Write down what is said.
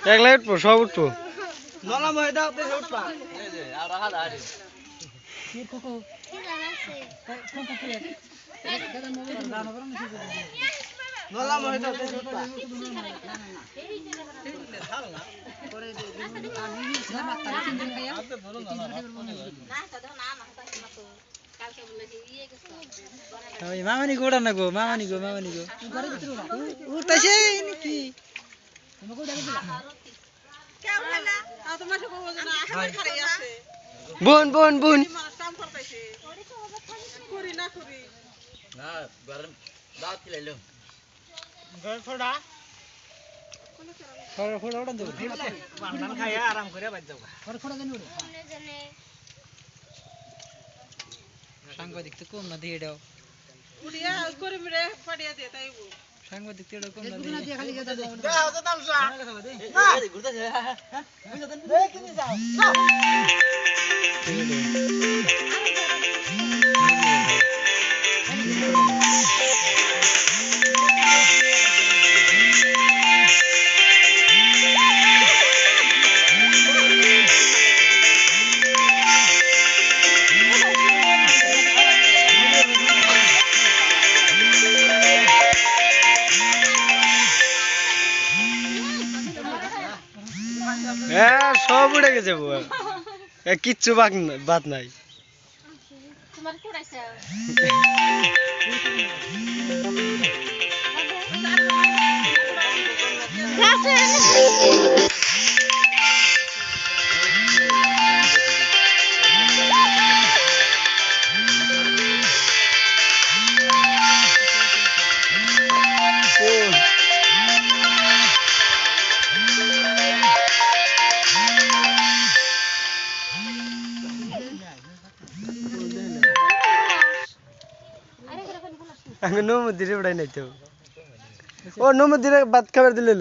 এক লাইট পো সব উঠবো নলা ময়দা তে উঠবা এই যে আর হাত আরে কি কোকো কি জানাছে কোন কোকো দাদা মোবাইল জানো বরং কি নলা ময়দা তে উঠবা পরে আমি না মাত্রা তিন দিন খাইয়া আপনি বলুন না না তো দাও না না তো কালকে বলে যে ইয়ে গেছে ওই মামানি গোড়া না গো মামানি গো ঘরে ভিতরে ওরা উঠতাছে নাকি তুমি কই ডাকে দিলা কেউ খাইলা তাও তো মাসে কবো না খাবার খাই আছে বোন বোন বোন মানুষ কাম করতেছে করি না করি না গরম দাঁত খিলাইলো ঘর ফোড়া ফোড়া ওটা দেব বান্দান খাইয়া আরাম করে বাইর যাও ঘরে খোড়া জানি ওরে জানে সাংবাদিক তো কম না দিয়ে দাও উড়িয়া করে মেরে পাড়িয়া দে তাই সাংবাদিক তো কম না দুদিন দিয়ে খালি গেদা দাও দাও তো তামসা এই ঘুরতেছে কিনে যাও হ্যাঁ সব উড়ে গেছে বুয়া কিচ্ছু বাদ নাই তোমার কুড়াইছে আমি নমুদিরে উড়াই নাই তো ও নমুদিরে ভাত খাবার দিলে